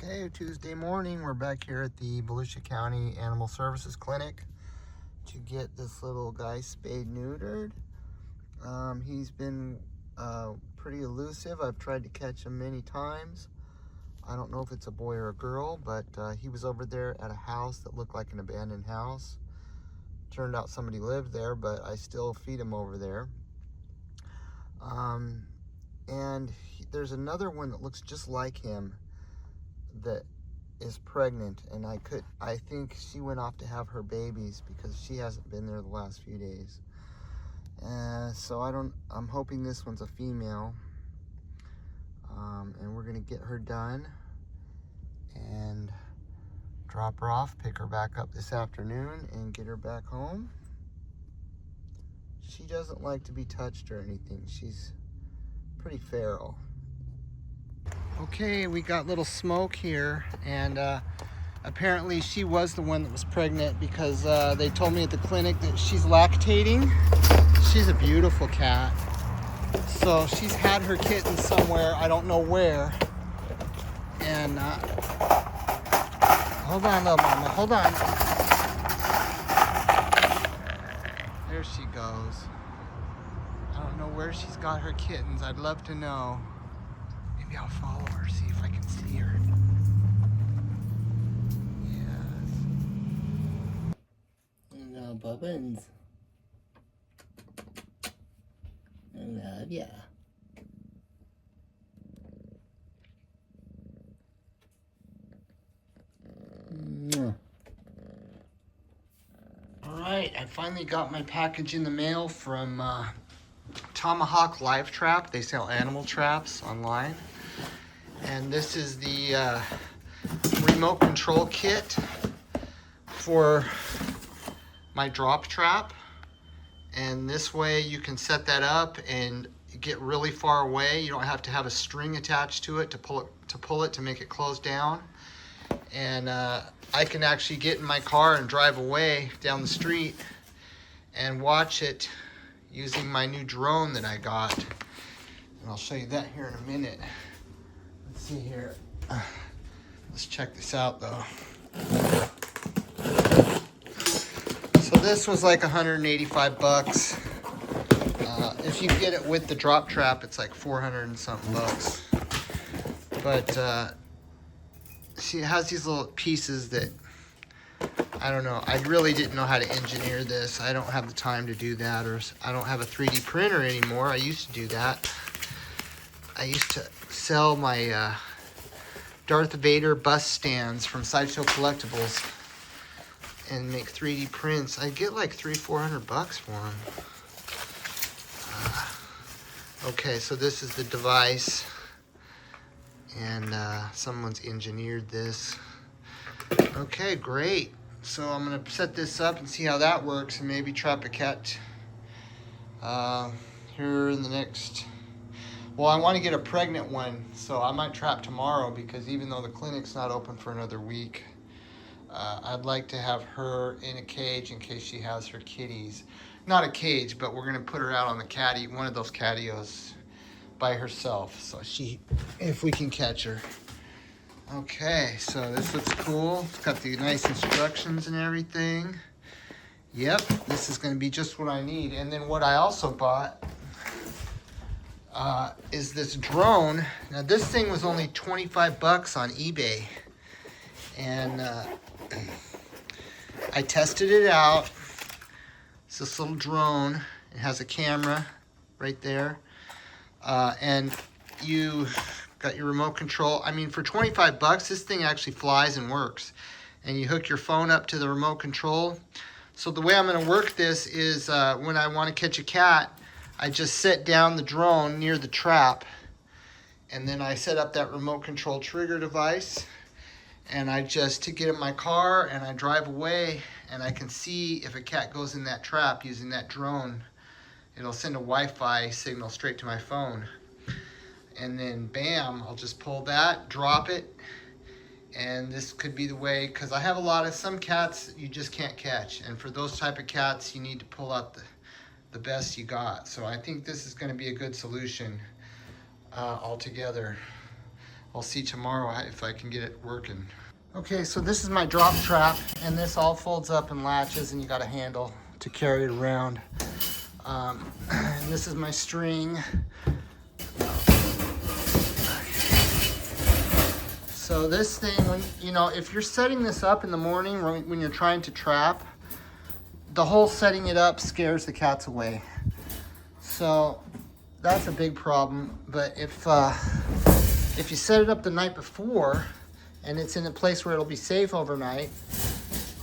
Okay, Tuesday morning, we're back here at the Volusia County Animal Services Clinic to get this little guy spayed neutered. He's been pretty elusive. I've tried to catch him many times. I don't know if it's a boy or a girl, but he was over there at a house that looked like an abandoned house. Turned out somebody lived there, but I still feed him over there. There's another one that looks just like him that is pregnant, and I think she went off to have her babies because she hasn't been there the last few days. So I'm hoping this one's a female. And we're gonna get her done and drop her off, pick her back up this afternoon and get her back home. She doesn't like to be touched or anything. She's pretty feral. Okay, we got little Smoke here, and apparently she was the one that was pregnant because they told me at the clinic that she's lactating. She's a beautiful cat. So she's had her kitten somewhere, I don't know where. And hold on, little mama, hold on. There she goes. I don't know where she's got her kittens. I'd love to know. Maybe I'll follow her, see if I can see her. Yes. Hello, Bubbins. I love ya. All right, I finally got my package in the mail from Tomahawk Live Trap. They sell animal traps online. And this is the remote control kit for my drop trap. And this way you can set that up and get really far away. You don't have to have a string attached to it to pull it to make it close down. And I can actually get in my car and drive away down the street and watch it using my new drone that I got. And I'll show you that here in a minute. Let's see here. Let's check this out though. So this was like 185 bucks. If you get it with the drop trap, it's like 400 and something bucks. But see, it has these little pieces that, I don't know, I really didn't know how to engineer this. I don't have the time to do that, or I don't have a 3D printer anymore. I used to do that. I used to sell my Darth Vader bust stands from Sideshow Collectibles and make 3D prints. I get like $300-400 bucks for them. Okay, so this is the device, and someone's engineered this. Okay, great. So I'm gonna set this up and see how that works, and maybe trap a cat here in the next. Well, I want to get a pregnant one, so I might trap tomorrow because even though the clinic's not open for another week, I'd like to have her in a cage in case she has her kitties. Not a cage, but we're gonna put her out on the one of those catios by herself, so if we can catch her. Okay, so this looks cool. It's got the nice instructions and everything. Yep, this is gonna be just what I need. And then what I also bought is this drone. Now this thing was only 25 bucks on eBay. And I tested it out. It's this little drone. It has a camera right there. And you got your remote control. I mean, for 25 bucks, this thing actually flies and works. And you hook your phone up to the remote control. So the way I'm gonna work this is when I wanna catch a cat, I just set down the drone near the trap, and then I set up that remote control trigger device, and I just get in my car and I drive away, and I can see if a cat goes in that trap using that drone. It'll send a Wi-Fi signal straight to my phone. And then bam, I'll just pull that, drop it, and this could be the way, because I have some cats you just can't catch, and for those type of cats you need to pull out the best you got. So I think this is going to be a good solution altogether. I'll see tomorrow if I can get it working. Okay, so this is my drop trap, and this all folds up and latches, and you got a handle to carry it around. And this is my string. So this thing, when you know, if you're setting this up in the morning when you're trying to trap, the whole setting it up scares the cats away. So that's a big problem. But if you set it up the night before and it's in a place where it'll be safe overnight,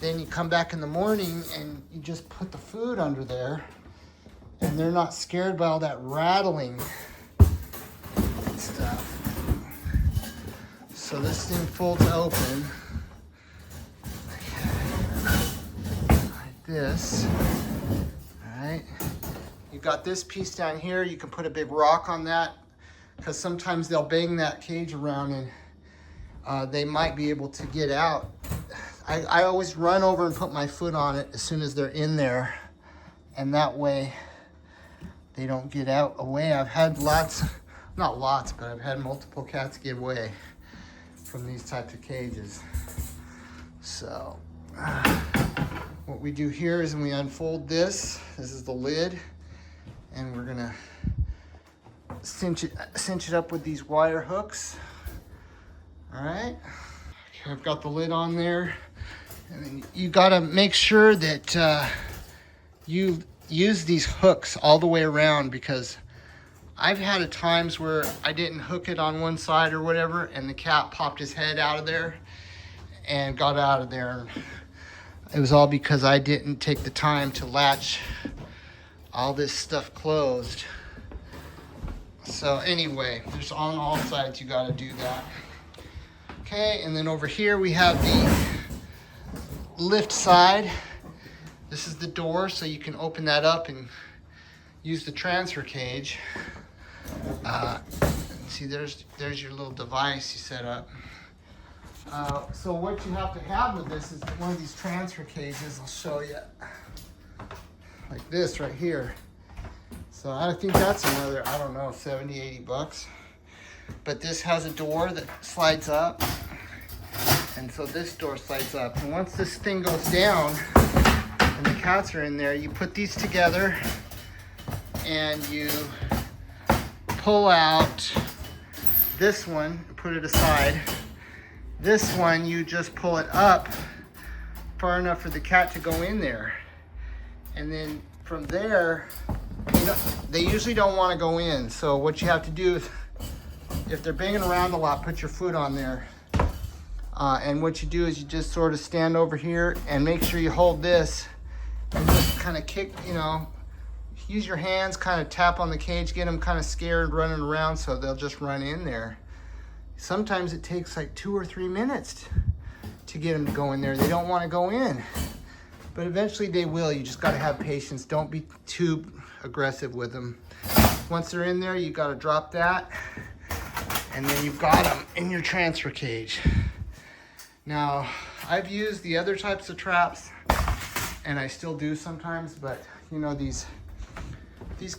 then you come back in the morning and you just put the food under there, and they're not scared by all that rattling and stuff. So this thing folds open like this. All right. You got this piece down here. You can put a big rock on that, because sometimes they'll bang that cage around and they might be able to get out. I always run over and put my foot on it as soon as they're in there, and that way they don't get out away. I've had not lots, but I've had multiple cats get away from these types of cages. So what we do here is we unfold this. This is the lid, and we're gonna cinch it up with these wire hooks. All right, okay, I've got the lid on there, and then you gotta make sure that you use these hooks all the way around, because I've had times where I didn't hook it on one side or whatever, and the cat popped his head out of there and got out of there. It was all because I didn't take the time to latch all this stuff closed. So anyway, there's on all sides, you got to do that. Okay, and then over here we have the lift side. This is the door, so you can open that up and use the transfer cage. See, there's your little device you set up. So what you have to have with this is one of these transfer cages. I'll show you. Like this right here. So I think that's another, I don't know, 70, 80 bucks. But this has a door that slides up. And so this door slides up. And once this thing goes down and the cats are in there, you put these together and you pull out this one and put it aside. This one, you just pull it up far enough for the cat to go in there. And then from there, you know, they usually don't want to go in. So what you have to do is, if they're banging around a lot, put your foot on there. And what you do is you just sort of stand over here and make sure you hold this and just kind of kick, you know, use your hands, kind of tap on the cage, get them kind of scared running around, so they'll just run in there. Sometimes it takes like 2 or 3 minutes to get them to go in there. They don't want to go in, but eventually they will. You just got to have patience. Don't be too aggressive with them. Once they're in there, you got to drop that, and then you've got them in your transfer cage. Now, I've used the other types of traps, and I still do sometimes, but you know, these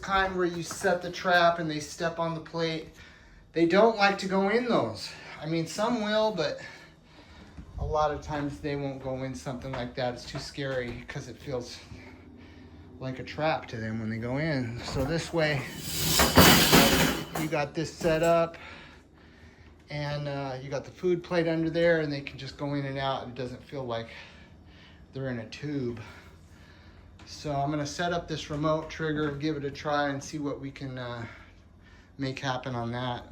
kind where you set the trap and they step on the plate, they don't like to go in those. I mean, some will, but a lot of times they won't go in something like that. It's too scary because it feels like a trap to them when they go in. So this way, you got this set up, and you got the food plate under there, and they can just go in and out. It doesn't feel like they're in a tube. So I'm gonna set up this remote trigger and give it a try and see what we can make happen on that.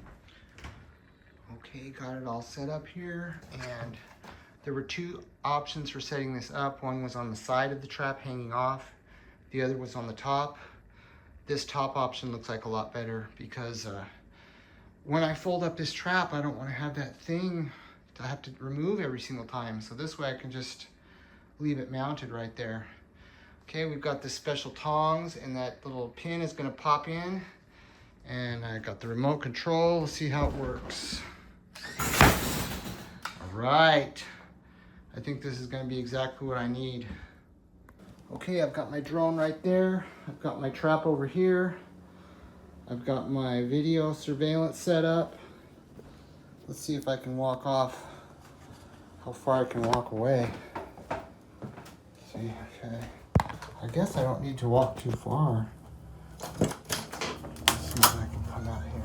Okay, got it all set up here, and there were 2 options for setting this up. One was on the side of the trap hanging off. The other was on the top. This top option looks like a lot better, because when I fold up this trap, I don't want to have that thing to have to remove every single time. So this way I can just leave it mounted right there. Okay, we've got this special tongs, and that little pin is going to pop in, and I got the remote control. Let's see how it works. All right, I think this is going to be exactly what I need. Okay, I've got my drone right there. I've got my trap over here. I've got my video surveillance set up. Let's see if I can walk off, how far I can walk away. See, okay. I guess I don't need to walk too far. Let's see if I can come out here.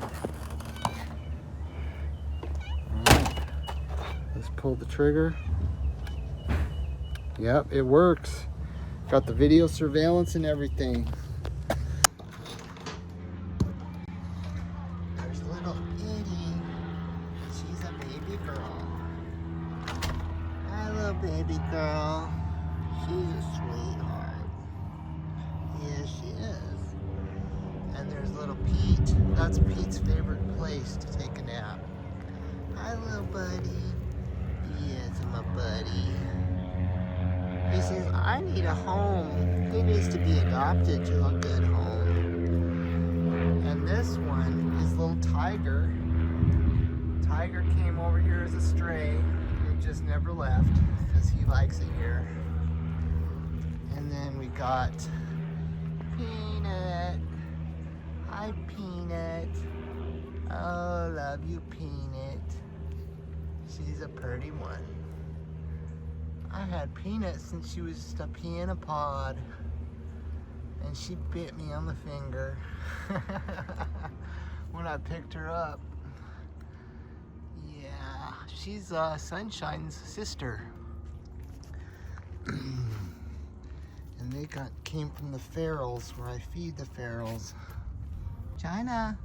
All right. Let's pull the trigger. Yep, it works. Got the video surveillance and everything. There's little Edie. She's a baby girl. Hi, little baby girl. She's a sweetheart. Yeah, she is. And there's little Pete. That's Pete's favorite place to take a nap. Hi, little buddy. Yes, my buddy. He says, I need a home. He needs to be adopted to a good home. And this one is little Tiger. Tiger came over here as a stray. He just never left because he likes it here. And then we got Peanut. Hi, Peanut. Oh, love you, Peanut. She's a pretty one. I had Peanut since she was just a pea in a pod. And she bit me on the finger when I picked her up. Yeah, she's Sunshine's sister. And they came from the ferals where I feed the ferals. China.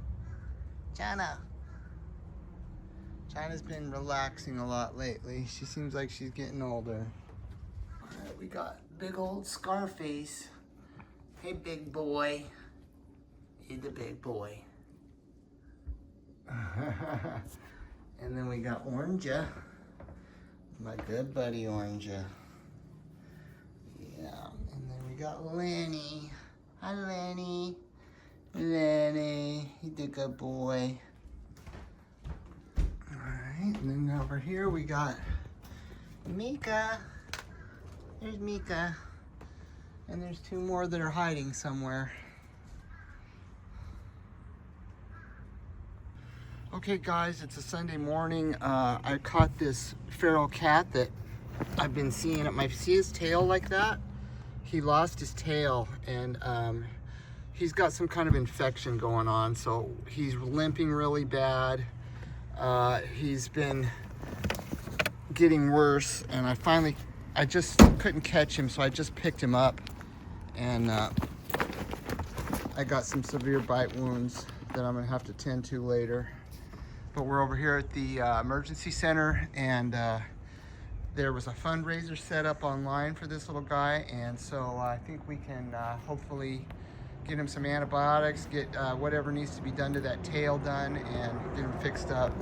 China's been relaxing a lot lately. She seems like she's getting older. All right, we got big old Scarface. Hey, big boy. He's the big boy. And then we got Orangea. My good buddy Orangea. Yeah, and then we got Lenny. Hi, Lenny. Lenny, he's a good boy. Alright, and then over here we got Mika. There's Mika. And there's two more that are hiding somewhere. Okay guys, it's a Sunday morning. I caught this feral cat that I've been seeing. See his tail like that? He lost his tail and he's got some kind of infection going on, so he's limping really bad. He's been getting worse, and I just couldn't catch him, so I just picked him up, and I got some severe bite wounds that I'm gonna have to tend to later. But we're over here at the emergency center, and there was a fundraiser set up online for this little guy, and so I think we can hopefully get him some antibiotics, get whatever needs to be done to that tail done, and get him fixed up.